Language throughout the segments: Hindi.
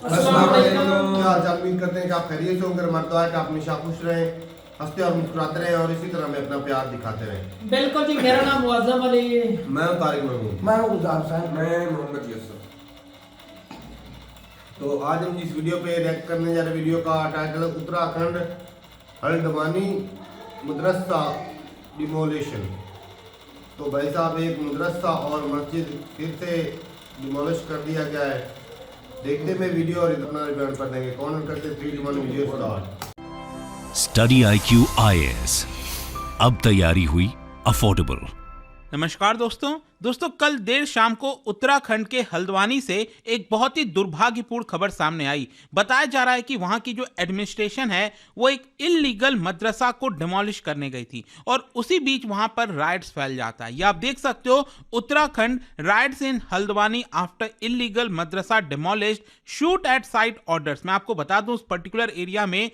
अस्सलाम वालेकुम। क्या हाल चाल? उम्मीद करते हैं कि आप खैरियत से होंगे। हमारी दुआ है कि आप हमेशा खुश रहें, हंसते और मुस्कुराते रहें और इसी तरह हमें अपना प्यार दिखाते रहें। बिल्कुल जी, मेरा नाम मुअज़्ज़म अली है। मैं हूं तारिक महमूद। मैं गुलजार साहब। मैं मोहम्मद यूसुफ। तो आज हम जिस वीडियो पे रिएक्ट करने जा रहे हैं, वीडियो का टाइटल है उत्तराखंड हल्द्वानी मदरसा डिमोलिशन। तो भाई साहब, एक मदरसा और मस्जिद फिर से डिमोलिश कर दिया गया है। देखते में वीडियो और अपना रिव्यू कर देंगे। कौन करते 3 2 1 video start. Study IQ IAS, अब तैयारी हुई अफोर्डेबल। नमस्कार दोस्तों, कल देर शाम को उत्तराखंड के हल्द्वानी से एक बहुत ही दुर्भाग्यपूर्ण खबर सामने आई। बताया जा रहा है कि वहां की जो एडमिनिस्ट्रेशन है वो एक इल्लीगल मदरसा को डिमोलिश करने गई थी और उसी बीच वहां पर राइट्स फैल जाता है। ये आप देख सकते हो, Uttarakhand rights in Haldwani after illegal Madrasa demolished, shoot at site orders. मैं आपको बता दूं, उस पर्टिकुलर एरिया में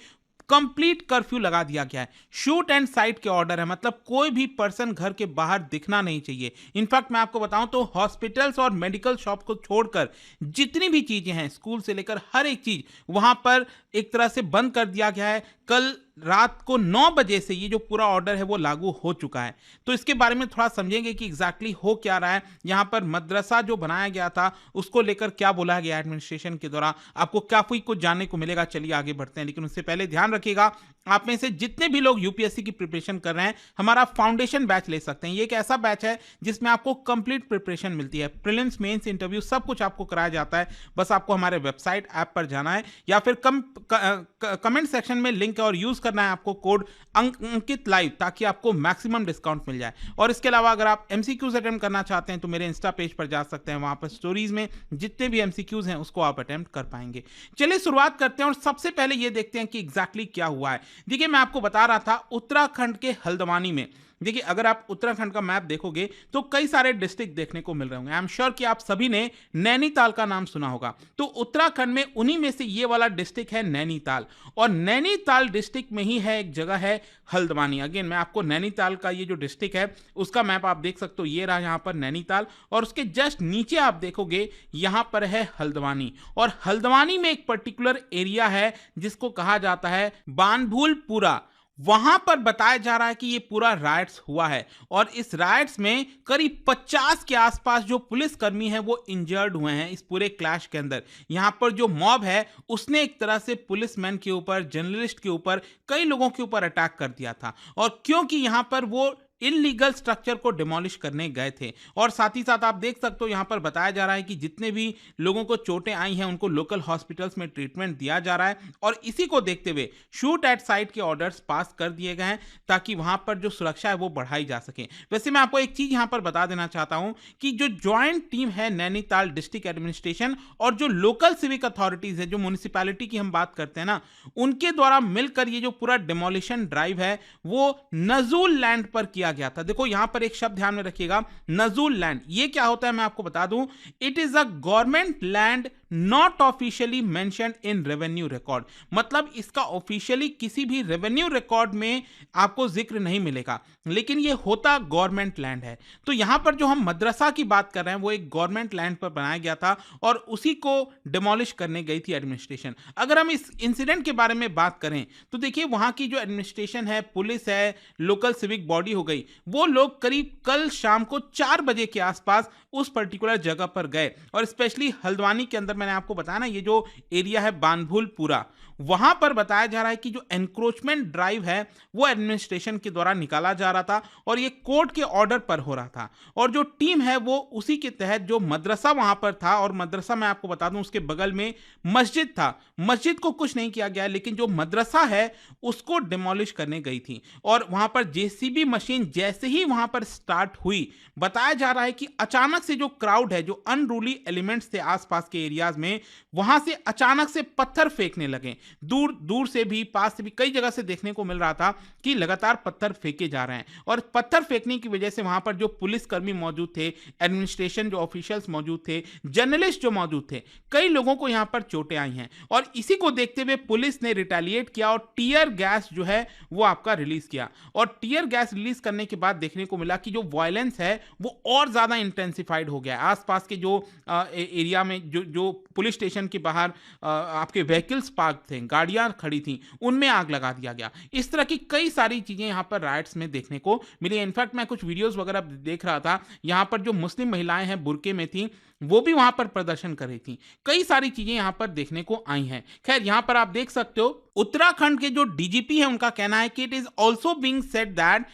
कंप्लीट कर्फ्यू लगा दिया गया है। शूट एंड साइट के ऑर्डर है, मतलब कोई भी पर्सन घर के बाहर दिखना नहीं चाहिए। इनफैक्ट मैं आपको बताऊं तो हॉस्पिटल्स और मेडिकल शॉप को छोड़कर जितनी भी चीजें हैं, स्कूल से लेकर हर एक चीज वहां पर एक तरह से बंद कर दिया गया है। कल रात को 9 बजे से ये जो पूरा ऑर्डर है वो लागू हो चुका है। तो इसके बारे में थोड़ा समझेंगे कि एग्जैक्टली हो क्या रहा है। यहाँ पर मदरसा जो बनाया गया था उसको लेकर क्या बोला गया एडमिनिस्ट्रेशन के द्वारा, आपको काफी कुछ जानने को मिलेगा। चलिए आगे बढ़ते हैं, लेकिन उससे पहले ध्यान रखिएगा, आप में से जितने भी लोग यूपीएससी की प्रिपरेशन कर रहे हैं, हमारा फाउंडेशन बैच ले सकते हैं। ये एक ऐसा बैच है जिसमें आपको कंप्लीट प्रिपरेशन मिलती है, प्रीलिम्स, मेंस, इंटरव्यू सब कुछ आपको कराया जाता है। बस आपको हमारे वेबसाइट ऐप पर जाना है या फिर कमेंट सेक्शन में लिंक और यूज करना है आपको कोड अंकित लाइव, ताकि आपको मैक्सिमम डिस्काउंट मिल जाए। और इसके अलावा अगर आप एमसीक्यूज अटेम्प्ट करना चाहते हैं तो मेरे इंस्टा पेज पर जा सकते हैं, वहां पर स्टोरीज में जितने भी एमसीक्यूज हैं उसको आप अटेम्प्ट कर पाएंगे। चलिए शुरुआत करते हैं और सबसे पहले ये देखते हैं कि एग्जैक्टली क्या हुआ है। देखिए, मैं आपको बता रहा था उत्तराखंड के हल्द्वानी में, देखिए अगर आप उत्तराखंड का मैप देखोगे तो कई सारे डिस्ट्रिक्ट देखने को मिल रहे होंगे। आई एम श्योर कि आप सभी ने नैनीताल का नाम सुना होगा। तो उत्तराखंड में उन्हीं में से ये वाला डिस्ट्रिक्ट है नैनीताल, और नैनीताल डिस्ट्रिक्ट में ही है एक जगह है हल्द्वानी। अगेन मैं आपको नैनीताल का ये जो डिस्ट्रिक्ट है उसका मैप आप देख सकते हो, ये रहा यहाँ पर नैनीताल, और उसके जस्ट नीचे आप देखोगे यहाँ पर है हल्द्वानी। और हल्द्वानी में एक पर्टिकुलर एरिया है जिसको कहा जाता है बानभूलपुरा। वहां पर बताया जा रहा है कि ये पूरा राइट्स हुआ है और इस राइट्स में करीब 50 के आसपास जो पुलिसकर्मी हैं वो इंजर्ड हुए हैं इस पूरे क्लैश के अंदर। यहां पर जो मॉब है उसने एक तरह से पुलिसमैन के ऊपर, जर्नलिस्ट के ऊपर, कई लोगों के ऊपर अटैक कर दिया था, और क्योंकि यहां पर वो इलीगल स्ट्रक्चर को डिमोलिश करने गए थे। और साथ ही साथ आप देख सकते हो यहाँ पर बताया जा रहा है कि जितने भी लोगों को चोटें आई हैं उनको लोकल हॉस्पिटल्स में ट्रीटमेंट दिया जा रहा है, और इसी को देखते हुए शूट एट साइट के ऑर्डर्स पास कर दिए गए हैं ताकि वहां पर जो सुरक्षा है वो बढ़ाई जा सके। वैसे मैं आपको एक चीज यहाँ पर बता देना चाहता हूं कि जो ज्वाइंट टीम है नैनीताल डिस्ट्रिक्ट एडमिनिस्ट्रेशन और जो लोकल सिविक अथॉरिटीज है, जो म्यूनिसिपैलिटी की हम बात करते हैं ना, उनके द्वारा मिलकर ये जो पूरा डिमोलिशन ड्राइव है वो नजूल लैंड पर किया गया था। देखो यहां पर एक शब्द ध्यान में रखिएगा, नजूल लैंड। ये क्या होता है मैं आपको बता दूं, it is a government land not officially mentioned in revenue record. मतलब इसका ऑफिशियली किसी भी रेवेन्यू रिकॉर्ड में आपको जिक्र नहीं मिलेगा, लेकिन ये होता गवर्नमेंट लैंड है। तो यहां पर जो हम मदरसा की बात कर रहे हैं वो एक गवर्नमेंट लैंड पर बनाया गया था और उसी को डिमोलिश करने गई थी एडमिनिस्ट्रेशन। अगर हम इस इंसिडेंट के बारे में बात करें तो देखिए, वहां की जो एडमिनिस्ट्रेशन है, पुलिस है, लोकल सिविक बॉडी हो गई, वो लोग करीब कल शाम को 4 बजे के आसपास उस पर्टिकुलर जगह पर गए। और स्पेशली हल्द्वानी के अंदर मैंने आपको बताया ना, ये जो एरिया है बानभूलपुरा, वहां पर बताया जा रहा है कि जो एनक्रोचमेंट ड्राइव है वो एडमिनिस्ट्रेशन के द्वारा निकाला जा रहा था और ये कोर्ट के ऑर्डर पर हो रहा था। और जो टीम है वो उसी के तहत, जो मदरसा वहां पर था, और मदरसा मैं आपको बता दूं उसके बगल में मस्जिद था, मस्जिद को कुछ नहीं किया गया, लेकिन जो मदरसा है उसको डिमोलिश करने गई थी। और वहां पर जेसीबी मशीन जैसे ही वहां पर स्टार्ट हुई, बताया जा रहा है कि अचानक से जो क्राउड है, जो अनरूली एलिमेंट्स थे आसपास के एरियाज में, वहां से अचानक से पत्थर फेंकने लगे। दूर दूर से भी, पास से भी, कई जगह से देखने को मिल रहा था कि लगातार पत्थर फेंके जा रहे हैं। और पत्थर फेंकने की वजह से वहां पर जो पुलिसकर्मी मौजूद थे, एडमिनिस्ट्रेशन जो ऑफिशियल्स मौजूद थे, जर्नलिस्ट जो मौजूद थे, कई लोगों को यहां पर चोटें आई हैं। और इसी को देखते हुए पुलिस ने रिटेलिएट किया और टीयर गैस जो है वो आपका रिलीज किया। और टीयर गैस रिलीज करने के बाद देखने को मिला कि जो वायलेंस है वो और ज्यादा इंटेंसिफाइड हो गया। आसपास के जो एरिया में जो पुलिस स्टेशन के बाहर आपके व्हीकल्स पार्क थे, गाड़ियां खड़ी थी, उनमें आग लगा दिया गया। इस तरह की कई सारी चीजें यहाँ पर राइट्स में देखने को मिली। इनफैक्ट मैं कुछ वीडियोस वगैरह देख रहा था, यहाँ पर जो मुस्लिम महिलाएं हैं बुर्के में थी, वो भी वहां पर प्रदर्शन कर रही थी। कई सारी चीजें यहां पर देखने को आई हैं। खैर, यहां पर आप देख सकते हो उत्तराखंड के जो डीजीपी है उनका कहना है कि it is also being said that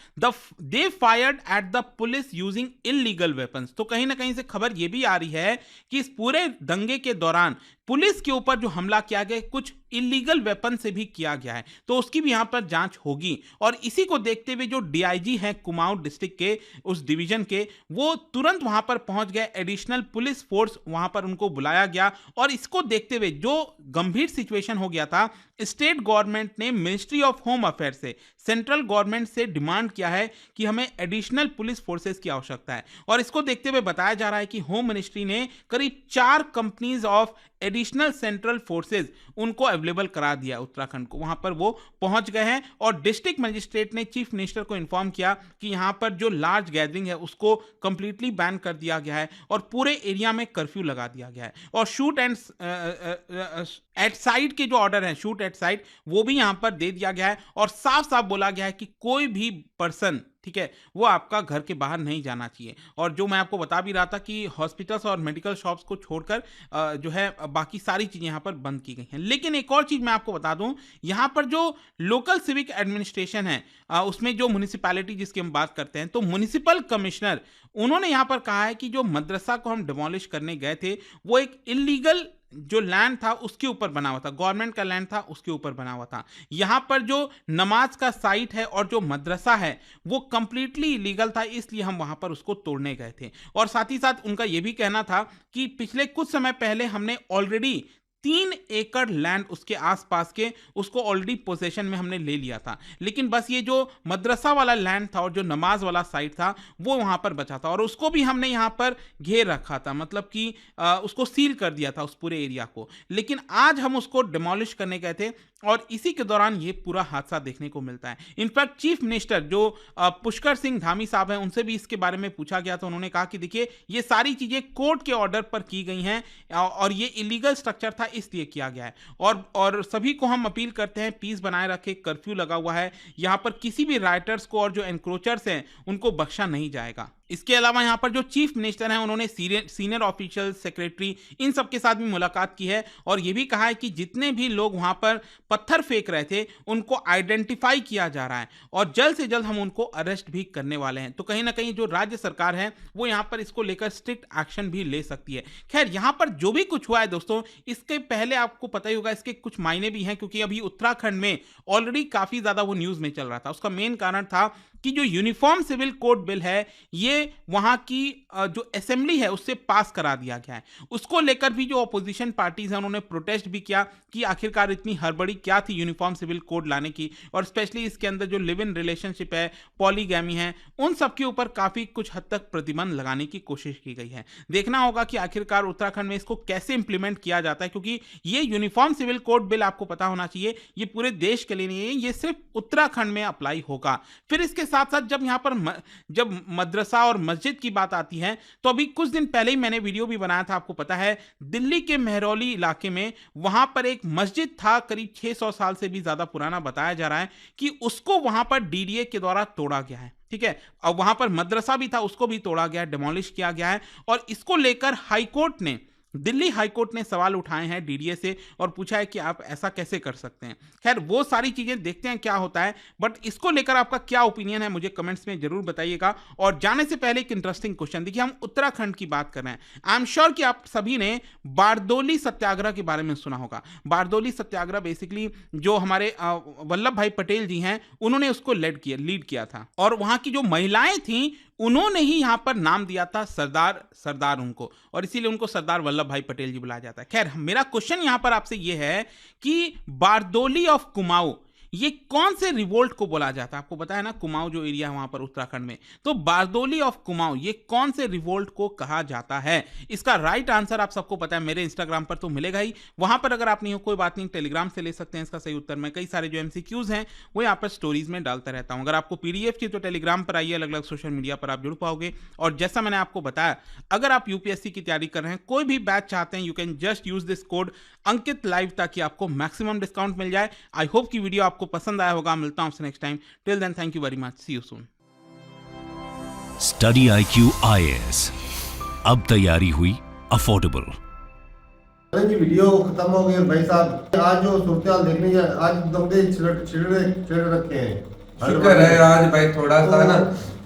they fired at the police using illegal weapons. तो कहीं ना कहीं से खबर यह भी आ रही है कि इस पूरे दंगे के दौरान पुलिस के ऊपर जो हमला किया गया कुछ इलीगल वेपन से भी किया गया है, तो उसकी भी यहां पर जांच होगी। और इसी को देखते हुए जो डीआईजी हैं कुमाऊं डिस्ट्रिक्ट के उस डिवीजन के, वो तुरंत वहां पर पहुंच गए। एडिशनल पुलिस फोर्स वहां पर उनको बुलाया गया और इसको देखते हुए जो गंभीर सिचुएशन हो गया था, स्टेट गवर्नमेंट ने मिनिस्ट्री ऑफ होम अफेयर से, सेंट्रल गवर्नमेंट से डिमांड किया है कि हमें एडिशनल पुलिस फोर्सेस की आवश्यकता है। और इसको देखते हुए बताया जा रहा है कि होम मिनिस्ट्री ने करीब 4 companies of additional central forces उनको अवेलेबल करा दिया उत्तराखंड को। वहां पर वो पहुंच गए हैं और डिस्ट्रिक्ट मजिस्ट्रेट ने चीफ मिनिस्टर को इन्फॉर्म किया कि यहां पर जो लार्ज गैदरिंग है उसको कंप्लीटली बैन कर दिया गया है और पूरे एरिया में कर्फ्यू लगा दिया गया है। और शूट एंड एट साइड के जो ऑर्डर है, शूट एट साइड, वो भी यहां पर दे दिया गया है और साफ साफ बोला गया है कि कोई भी पर्सन, ठीक है, वो आपका घर के बाहर नहीं जाना चाहिए। और जो मैं आपको बता भी रहा था कि हॉस्पिटल्स और मेडिकल शॉप्स को छोड़कर जो है बाकी सारी चीजें यहां पर बंद की गई हैं। लेकिन एक और चीज मैं आपको बता दूं, यहां पर जो लोकल सिविक एडमिनिस्ट्रेशन है, उसमें जो म्युनिसिपैलिटी जिसकी हम बात करते हैं, तो म्युनिसिपल कमिश्नर उन्होंने यहां पर कहा है कि जो मदरसा को हम डिमोलिश करने गए थे वो एक इलीगल जो लैंड था उसके ऊपर बना हुआ था, गवर्नमेंट का लैंड था उसके ऊपर बना हुआ था। यहां पर जो नमाज का साइट है और जो मदरसा है वो कंप्लीटली इलीगल था, इसलिए हम वहां पर उसको तोड़ने गए थे। और साथ ही साथ उनका यह भी कहना था कि पिछले कुछ समय पहले हमने ऑलरेडी 3 एकड़ लैंड उसके आसपास के उसको ऑलरेडी पोजेशन में हमने ले लिया था, लेकिन बस ये जो मदरसा वाला लैंड था और जो नमाज वाला साइट था वो वहां पर बचा था और उसको भी हमने यहां पर घेर रखा था, मतलब कि उसको सील कर दिया था उस पूरे एरिया को। लेकिन आज हम उसको डिमोलिश करने गए थे और इसी के दौरान ये पूरा हादसा देखने को मिलता है। इनफैक्ट चीफ मिनिस्टर जो पुष्कर सिंह धामी साहब हैं, उनसे भी इसके बारे में पूछा गया तो उन्होंने कहा कि देखिए ये सारी चीजें कोर्ट के ऑर्डर पर की गई हैं और ये इलीगल स्ट्रक्चर था इसलिए किया गया है। और सभी को हम अपील करते हैं पीस बनाए रखे, कर्फ्यू लगा हुआ है, यहां पर किसी भी राइटर्स को और जो एनक्रोचर्स हैं उनको बख्शा नहीं जाएगा। इसके अलावा यहां पर जो चीफ मिनिस्टर हैं उन्होंने सीनियर ऑफिशियल, सेक्रेटरी, इन सब के साथ भी मुलाकात की है और यह भी कहा है कि जितने भी लोग वहां पर पत्थर फेंक रहे थे उनको आइडेंटिफाई किया जा रहा है और जल्द से जल्द हम उनको अरेस्ट भी करने वाले हैं। तो कहीं ना कहीं जो राज्य सरकार है वो यहां पर इसको लेकर स्ट्रिक्ट एक्शन भी ले सकती है। खैर, यहां पर जो भी कुछ हुआ है दोस्तों, इसके पहले आपको पता ही होगा इसके कुछ मायने भी हैं, क्योंकि अभी उत्तराखंड में ऑलरेडी काफी ज्यादा वो न्यूज में चल रहा था। उसका मेन कारण था कि जो यूनिफॉर्म सिविल कोड बिल है ये वहां की जो असेंबली है उससे पास करा दिया गया है। उसको लेकर भी जो अपोजिशन पार्टीज हैं उन्होंने प्रोटेस्ट भी किया कि आखिरकार इतनी हड़बड़ी क्या थी यूनिफॉर्म सिविल कोड लाने की, और स्पेशली इसके अंदर जो लिव इन रिलेशनशिप है, पॉलीगैमी है, उन सब के ऊपर काफी कुछ हद तक प्रतिबंध लगाने की कोशिश की गई है। देखना होगा कि आखिरकार उत्तराखंड में इसको कैसे इंप्लीमेंट किया जाता है, क्योंकि ये यूनिफॉर्म सिविल कोड बिल आपको पता होना चाहिए ये पूरे देश के लिए नहीं है, ये सिर्फ उत्तराखंड में अप्लाई होगा। फिर इसके साथ साथ जब यहां पर जब मदरसा और मस्जिद की बात आती है तो अभी कुछ दिन पहले ही मैंने वीडियो भी बनाया था, आपको पता है दिल्ली के मेहरौली इलाके में वहां पर एक मस्जिद था, करीब 600 साल से भी ज्यादा पुराना बताया जा रहा है कि उसको वहां पर डीडीए के द्वारा तोड़ा गया है। ठीक है, और वहां पर मदरसा भी था उसको भी तोड़ा गया है, डिमोलिश किया गया है। और इसको लेकर हाईकोर्ट ने, दिल्ली हाईकोर्ट ने सवाल उठाए हैं डीडीए से और पूछा है कि आप ऐसा कैसे कर सकते हैं। खैर, वो सारी चीजें देखते हैं क्या होता है, बट इसको लेकर आपका क्या ओपिनियन है मुझे कमेंट्स में जरूर बताइएगा। और जाने से पहले एक इंटरेस्टिंग क्वेश्चन, देखिए हम उत्तराखंड की बात कर रहे हैं, आई एम श्योर कि आप सभी ने बारदोली सत्याग्रह के बारे में सुना होगा। बारदोली सत्याग्रह बेसिकली जो हमारे वल्लभ भाई पटेल जी हैं उन्होंने उसको लीड किया था और वहां की जो महिलाएं थी उन्होंने ही यहां पर नाम दिया था सरदार उनको, और इसीलिए उनको सरदार वल्लभ भाई पटेल जी बुलाया जाता है। खैर, मेरा क्वेश्चन यहां पर आपसे यह है कि बारदोली ऑफ कुमाऊं ये कौन से रिवोल्ट को बोला जाता है? आपको पता है ना, कुमाऊं जो एरिया है वहां पर उत्तराखंड में, तो बारदोली ऑफ कुमाऊं ये कौन से रिवोल्ट को कहा जाता है? इसका राइट आंसर आप सबको पता है, मेरे इंस्टाग्राम पर तो मिलेगा ही, वहां पर अगर आप नहीं हो कोई बात नहीं, टेलीग्राम से ले सकते हैं इसका सही उत्तर। मैं कई सारे जो MCQs हैं वो यहाँ पर स्टोरीज में डालता रहता हूँ। अगर आपको PDF की तो टेलीग्राम पर आइए, अलग अलग सोशल मीडिया पर आप जुड़ पाओगे। और जैसा मैंने आपको बताया, अगर आप UPSC की तैयारी कर रहे हैं, कोई भी बैच चाहते हैं, you can just use this code Ankit live, ताकि आपको मैक्सिमम डिस्काउंट मिल जाए। आई होप कि वीडियो आपको पसंद आया होगा। मिलता हूं आपसे next time. Till then, thank you very much, see you soon. Study IQ IAS, अब तैयारी हुई अफोर्डेबल। जी वीडियो खत्म हो गई भाई साहब। आज जो सूरत देखनी है, आज दंगे छिड़ रखे हैं। शुक्र है आज भाई थोड़ा सा ना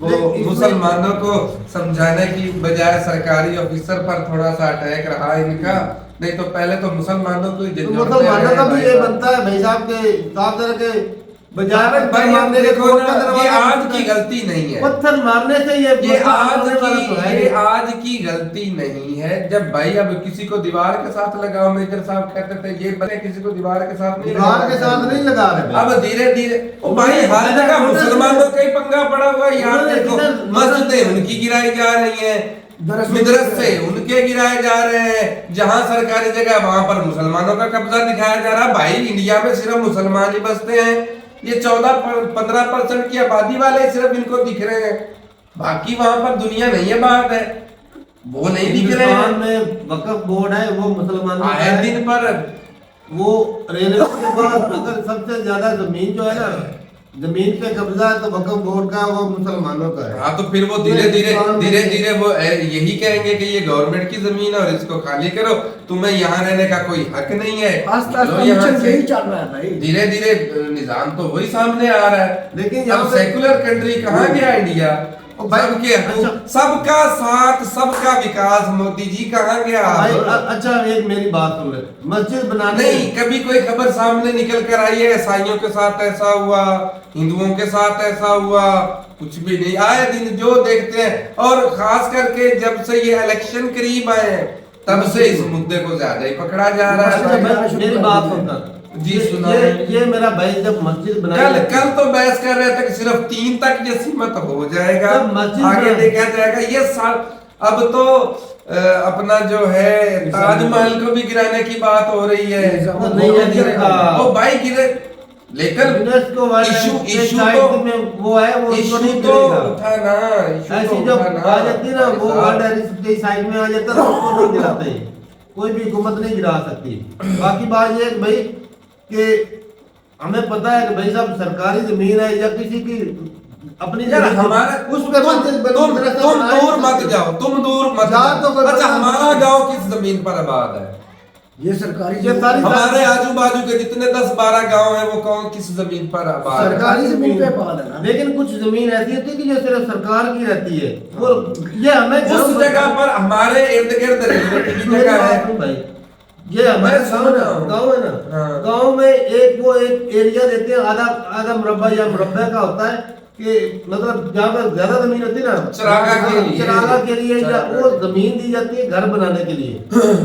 वो मुसलमानों को समझाने की बजाय सरकारी ऑफिसर पर थोड़ा सा अटैक रहा इनका, नहीं तो पहले तो मुसलमानों को ही मुसलमानों का भी ये बनता है भाई साहब के साफ तरह के बजाय भाई मारने के देखो ना, ये आज की गलती नहीं है, पत्थर मारने से ये आज की गलती नहीं है। जब भाई अब किसी को दीवार के साथ लगाओ, मेजर साहब कहते थे ये बने किसी को दीवार के साथ नहीं लगा रहे। अब धीरे धीरे ओ भाई हर जगह मुसलमानों का ही पंगा पड़ा हुआ है। यहाँ देखो मस्जिदें उनकी गिराई जा रही है, मदरसे उनके गिराए जा रहे हैं, जहां सरकारी जगह वहां पर मुसलमानों का कब्जा दिखाया जा रहा है। भाई इंडिया में सिर्फ मुसलमान ही बसते हैं, ये 14-15% की आबादी वाले सिर्फ इनको दिख रहे हैं, बाकी वहां पर दुनिया नहीं है, बात है वो नहीं दिख रहे हैं। में वक्फ बोर्ड है वो मुसलमानों का आए दिन पर वो रेलवे के बाद अगर सबसे ज्यादा जमीन जो है ना, जमीन पे कब्जा है तो वक्फ बोर्ड का, वो मुसलमानों का है। हाँ तो फिर वो धीरे धीरे वो यही कहेंगे कि ये गवर्नमेंट की जमीन है और इसको खाली करो, तुम्हें यहाँ रहने का कोई हक नहीं है। यही चल रहा है भाई, धीरे धीरे निजाम तो वही सामने आ रहा है। लेकिन अब सेकुलर कंट्री कहाँ गया इंडिया? सबके सबका साथ सबका विकास, मोदी जी कहाँ गया? अच्छा एक मेरी बात सुन ले, मस्जिद बनाने नहीं कभी कोई खबर सामने निकल कर आई है ईसाइयों के साथ ऐसा हुआ, हिंदुओं के साथ ऐसा हुआ? कुछ भी नहीं। आए दिन जो देखते हैं, और खास करके जब से ये इलेक्शन करीब आए हैं तब से इस मुद्दे को ज्यादा ही पकड़ा जा रहा है। मेरी बात सुनना जी, सुना। ये मेरा भाई जब मस्जिद बनाई, कल तो बहस कर रहे थे कि सिर्फ 3 तक ये सीमित हो जाएगा, आगे देखा जाएगा। ये साल अब तो अपना जो है ताजमहल को भी गिराने की बात हो रही है। वो भाई गिरे, लेकिन इशू तो वो है, वो इशू तो उठा ना, ऐसी जब आ जाती ना वो वर्ल्ड हेरिटेज के साइड में आ जाता है, उसको नहीं गिराते, कोई भी हुकूमत नहीं गिरा सकती। बाकी बात ये भाई कि हमें पता है कि भाई साहब सरकारी जमीन है या किसी की अपनी, यार हमारा तुम दूर मत जाओ, तुम दूर मत जाओ। अच्छा हमारा गांव किस जमीन पर आबाद है? ये सरकारी हमारे आजू बाजू के जितने 10-12 गांव हैं वो कौन किस जमीन पर आबाद है? सरकारी जमीन पे आबाद है ना। लेकिन कुछ जमीन ऐसी होती है कि जो सिर्फ सरकार की रहती है, वो ये हमें उस जगह पर हमारे इर्द गिर्द रेलवे की जगह है भाई, ये हमारे गाँव है ना, गाँव में एक एरिया देते हैं, आधा मुरब्बा या मुरब्बे का होता है कि मतलब जहाँ पर ज्यादा जमीन होती है ना, चरागा के लिए या वो जमीन दी जाती है घर बनाने के लिए।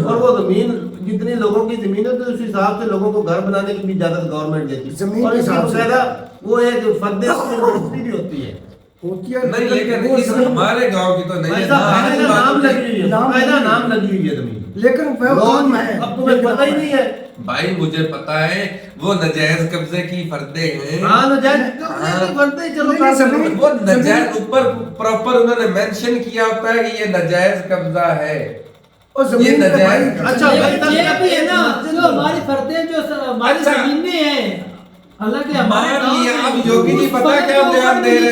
और वो जमीन जितनी लोगों की जमीन है तो उस हिसाब से लोगों को घर बनाने की भी इजाजत गवर्नमेंट देती है, और इसकी बकायदा वो एक फर्दे यूनिवर्सिटी भी होती है। नहीं लेकिन इस हमारे गांव की तो नहीं है, नाम लगी हुई है जमीन, लेकिन कौन है अब तुम्हें पता ही नहीं है भाई। मुझे पता है वो नजायज कब्जे की फर्दे हैं। हाँ नजायज कब्जे की फर्दे, चलो वो नजायज ऊपर प्रॉपर उन्होंने मेंशन किया होता है कि ये नजायज कब्जा है, ये नजायज। अच्छा ये भी है ना, जो हमारी फर्दे जो हमारी जमीन में है, हालांकि हमारे अब योगी जी पता क्या बयान दे रहे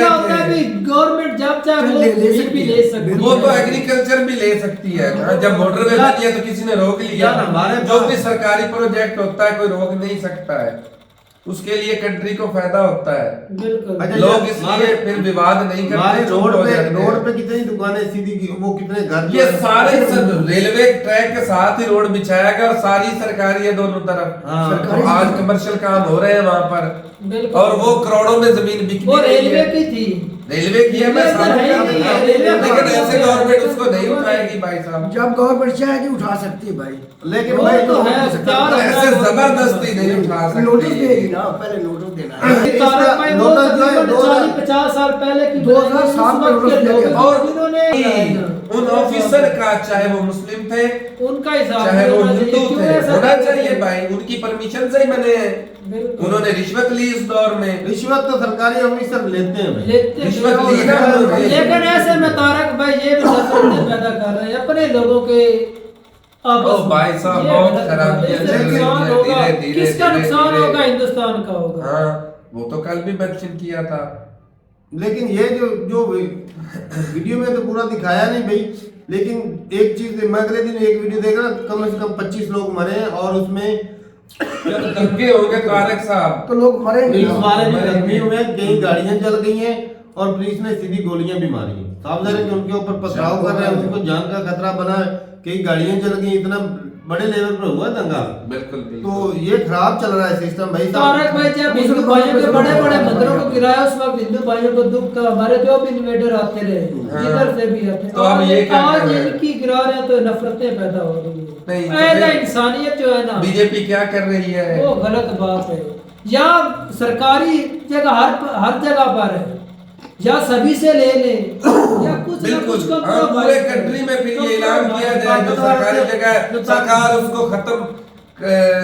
थे, गवर्नमेंट जब चाहे वो ले सकती है, वो तो एग्रीकल्चर भी ले सकती है। जब मोटरवे बनी है तो किसी ने रोक लिया, जो भी सरकारी प्रोजेक्ट होता है कोई रोक नहीं सकता है, उसके लिए कंट्री को फायदा होता है। बिल्कुल लोग इसलिए फिर विवाद नहीं करते। रोड पे कितनी दुकानें सीधी की, वो कितने घर, ये सारे रेलवे ट्रैक के साथ ही रोड बिछाया गया और सारी सरकारी है दोनों तरफ। आज कमर्शियल काम हो रहे हैं वहाँ पर, और वो करोड़ों में जमीन बिक रही है। रेलवे की थी रेलवे की है, मैं रेलवे तो है ही नहीं है, रेलवे लेकिन ऐसे तो- गवर्नमेंट उसको नहीं उठाएगी भाई साहब। जब गवर्नमेंट चाहेगी उठा सकती है भाई, लेकिन वो भाई तो है, चार ऐसे जबरदस्ती नहीं उठा नोटिस सकती। देगी ना, पहले नोटिस देना है। तारक भाई वो नोटिस जो है, तकरीबन 40-50 साल पहले की 2007 में उस वक्त के नोटिस लोगों और को इन्होंने उन ऑफिसर का, चाहे वो मुस्लिम थे उनका हिसाब चाहे वो होना हिंदू चाहिए। क्यों थे, ऐसा होना करते चाहिए हैं? भाई, उनकी परमिशन से ही बने हैं। बिल्कुल। उन्होंने रिश्वत ली इस दौर में, रिश्वत तो सरकारी ऑफिसर लेते हैं भाई। लेते हैं, रिश्वत ली ना बिल्कुल। उन्होंने। लेकिन ऐसे में तारक भाई ये भी नफरतें पैदा कर रहे हैं अपने लोगों के आपस ओ में। भाई साहब, ये बहुत गलत खराब बात है। किया इससे धीरे नुकसान धीरे होगा, धीरे किसका धीरे नुकसान धीरे। होगा? हिंदुस्तान का होगा। हाँ, वो तो कल भी मेंशन किया था। लेकिन ये जो वीडियो में तो पूरा दिखाया नहीं भाई, लेकिन एक चीज मैं अगले दिन एक वीडियो देख रहा, कम से कम 25 लोग मरे हैं और उसमें दंगे हो गए तारक साहब। तो लोग मरेंगे पुलिस ना। वाले भी जख्मी हुए, कई गाड़ियां जल गई हैं और पुलिस ने सीधी गोलियां भी मारी हैं। साफ जाहिर है कि उनके ऊपर पथराव कर रहे हैं, उनको जान का खतरा बना है, कई गाड़ियां जल गई, इतना बड़े लेवल पर हुआ दंगा। बिल्कुल तो ये खराब चल रहा है सिस्टम भाई तारक भाई जब हिंदू भाइयों के बड़े बड़े मंदिरों को गिराया उस वक्त हिंदू भाइयों को दुख था। हमारे जो भी इन्वेडर आते रहे जिधर से भी आते, तो अब ये क्या कर आज रहे हैं? इनकी गिरा रहे हैं तो नफरतें पैदा हो रही नहीं, है। तो ऐसा फिर- इंसानियत जो है ना बीजेपी क्या कर रही है? वो गलत बात है। या सरकारी जगह हर जगह पर है, या सभी से ले ले, या कुछ ना बिल्कुल। कुछ हाँ, पूरे कंट्री में फिर ये ऐलान किया जाए जो सरकारी जगह है, सरकार उसको खत्म,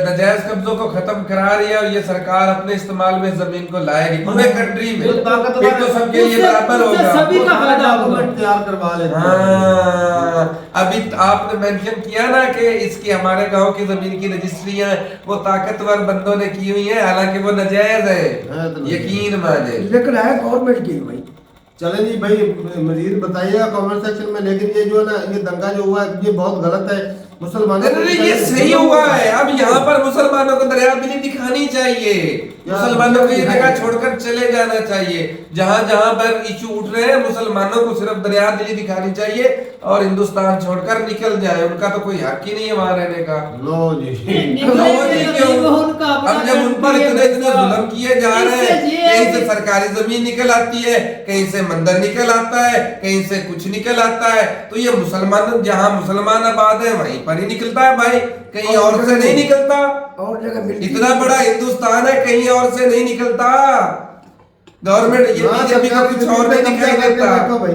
नाजायज कब्जों को खत्म करा रही है और ये सरकार अपने इस्तेमाल में जमीन को लाएगी पूरे कंट्री में। जो ताकतवर फिर तो सबके लिए उससे- बराबर उससे होगा। सभी का फायदा होगा। डॉक्यूमेंट तैयार करवा लेते हैं। हाँ, अभी आपने मेंशन किया ना कि इसकी हमारे गांव की जमीन की रजिस्ट्रियां वो ताकतवर बंदों ने की हुई हैं, हालांकि वो नाजायज है है, तो यकीन माने। लेकिन है गवर्नमेंट की भाई। चले जी भाई, मजीद बताइएगा कमेंट सेक्शन में। लेकिन ये जो है ना, ये दंगा जो हुआ है ये बहुत गलत है। मुसलमानों को अरे ये सही हुआ है। अब यहाँ पर मुसलमानों को दरियादिली दिखानी चाहिए, मुसलमानों को ये जगह छोड़कर चले जाना चाहिए। जहाँ जहाँ पर इशू उठ रहे हैं मुसलमानों को सिर्फ दरियादिली दिखानी चाहिए और हिंदुस्तान छोड़कर निकल जाए। उनका तो कोई हक ही नहीं है वहाँ रहने का। लो जी निकलेंगे तो नहीं, वो उनका अपना अब जब उन पर इतने इतने जुल्म किए जा रहे हैं, इससे ये- कहीं से सरकारी जमीन निकल आती है, कहीं से मंदिर निकल आता है, कहीं से कुछ निकल आता है, तो ये मुसलमान जहाँ मुसलमान आबाद है वहीं पर ही निकलता है भाई, कहीं और से नहीं निकलता। और जगह मिलती इतना बड़ा हिंदुस्तान है, कहीं और से नहीं निकलता। गवर्नमेंट ये हाँ, बीजेपी को सरकार कुछ और नहीं दिखाई देखो देता। भाई।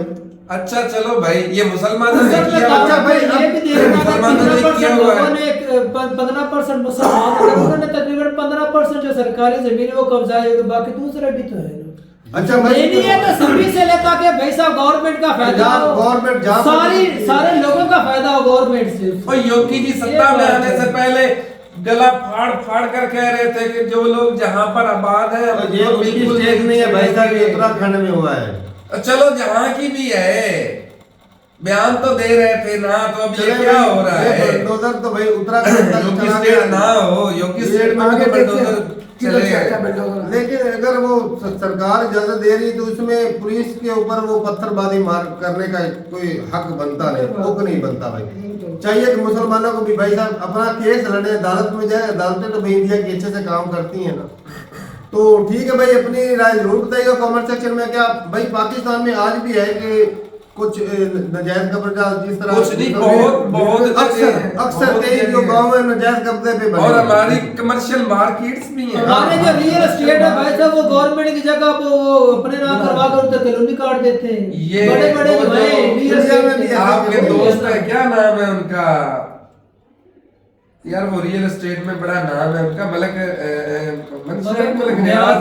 अच्छा चलो भाई, ये मुसलमानों ने असल में किया तारक हुआ भाई है। ये भी देखना है, मुसलमानों ने 15% किया हुआ है। लोगों ने 15% मुसलमान हैं, उन्होंने तकरीबन 15% जो सरकारी जमीन है वो कब्जा है, बाकी दूसरे भी तो है ना। अच्छा भाई, नहीं है तो सभी से लेता के भाई साहब गवर्नमेंट का फायदा जहाँ हो, गवर्नमेंट जहाँ पर- सारे लोगों का फायदा हो गवर्नमेंट से। और योगी जी सत्ता में आने से पहले गला फाड़ फाड़ कर कह रहे थे कि जो लोग जहाँ पर आबाद है और ये उनकी स्टेट नहीं है भाई साहब, ये उत्तराखंड में हुआ है। चलो जहाँ की भी है, बयान तो दे रहे थे ना, तो अब ये क्या हो रहा है? बुलडोजर तो भाई उत्तराखंड तक योगी चला स्टेट गया। ना हो, योगी स्टेट में आगे तो देखते बुलडोजर हैं किधर चले से अच्छा गए। बिल्डोजर। लेकिन अगर वो सरकार इजाजत दे रही तो उसमें पुलिस के ऊपर वो पत्थरबाजी मार करने का कोई हक बनता नहीं, हक नहीं बनता भाई। चाहिए कि मुसलमानों को भी भाई साहब अपना केस लड़े, अदालत में जाए। अदालतें तो भाई इंडिया की अच्छे से काम करती हैं ना। तो ठीक है भाई, अपनी राय जरूर बताइएगा कमेंट सेक्शन में। क्या भाई पाकिस्तान में आज भी है कि कुछ नाजायज कब्जा जिस तरह कुछ नहीं, बहुत अक्सर कई जो गाँव में नाजायज कब्जे पे बने और हैं। हमारी कमर्शियल मार्केट्स भी हैं। हमारे जो रियल एस्टेट है भाई साहब वो गवर्नमेंट की जगह वो अपने नाम करवा कर उधर कॉलोनी काट देते हैं। ये बड़े बड़े वो जो जो है रियल दुनिया में भी एस्टेट आपके वही दोस्त है, क्या नाम है उनका यार? वो रियल एस्टेट में बड़ा नाम है उनका, मलक रियाज,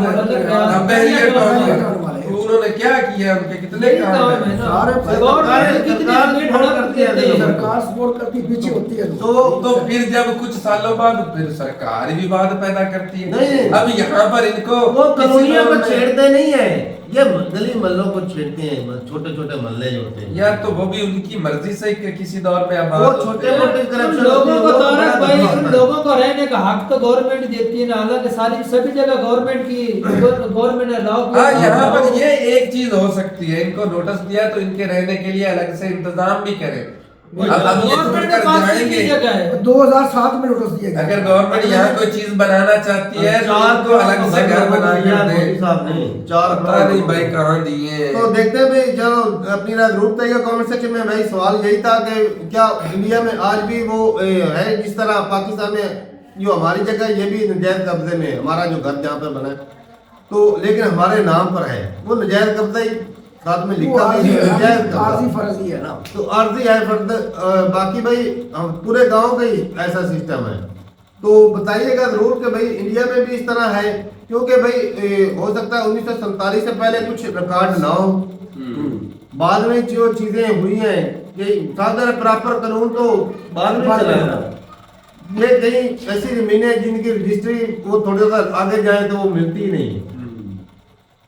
तो उन्होंने क्या किया? उनके कितने यही काम काम है? है ना। सारे गवर्नमेंट कितनी सरकार जमीन सपोर्ट हड़प करती है, देते हैं। सरकार सपोर्ट करती पीछे होती है। तो फिर जब कुछ सालों बाद फिर सरकार विवाद पैदा करती है। नहीं। अब यहाँ पर इनको वो किसी कॉलोनियों दौर को में- छेड़ते नहीं है, ये गली मोहल्लों को छेड़ते हैं, छोटे छोटे मोहल्ले जो होते हैं। या तो वो भी उनकी मर्जी से किसी दौर में आबाद वो होते छोटे हैं। मोटे करप्शन लोगों को होती है, तारक वो भाई बड़ा उन होता है। लोगों को रहने का हक तो गवर्नमेंट देती है ना। हालांकि सारी सभी जगह गवर्नमेंट की गवर्नमेंट ने अलाउ हाँ, यहाँ पर ये एक चीज हो सकती है, इनको नोटिस दिया तो इनके रहने के लिए अलग से इंतजाम भी करें। अब ये छोड़ गवर्नमेंट कर के पास जाएंगे। कितनी जगह है? 2007 में नोटिस दिया गया। अगर गवर्नमेंट यहाँ कोई चीज बनाना चाहती है तो उनको अलग से घर बना कर दे। चार पता नहीं भाई कहाँ दिए। तो देखते हैं भाई, चलो अपनी राय जरूर बताइएगा कमेंट सेक्शन में। भाई सवाल यही था कि क्या इंडिया में आज भी वो है जिस तरह पाकिस्तान में जो हमारी जगह ये भी नजायज कब्जे में है, हमारा जो घर जहाँ पर बना है तो लेकिन हमारे नाम पर है, वो नजायज कब्जा ही साथ में लिखा भी है, नजायज आर्जी कब्जा फर्जी है ना। तो अर्जी है फर्द। बाकी भाई हम पूरे गांव का ही ऐसा सिस्टम है, तो बताइएगा जरूर कि भाई इंडिया में भी इस तरह है, क्योंकि भाई हो सकता है 1947 से पहले कुछ रिकॉर्ड ना हो, बाद में जो चीजें हुई हैं कि साधारण प्रॉपर कानून तो बाद में चला है। ये कहीं ऐसी जमीनें हैं जिनकी रजिस्ट्री वो थोड़ा सा आगे जाए तो वो मिलती ही नहीं है।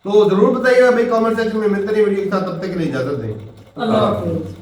तो जरूर बताइएगा भाई कमेंट सेक्शन में। मिलते नहीं वीडियो के साथ, तब तक के लिए इजाजत दें। अल्लाह हाफिज़।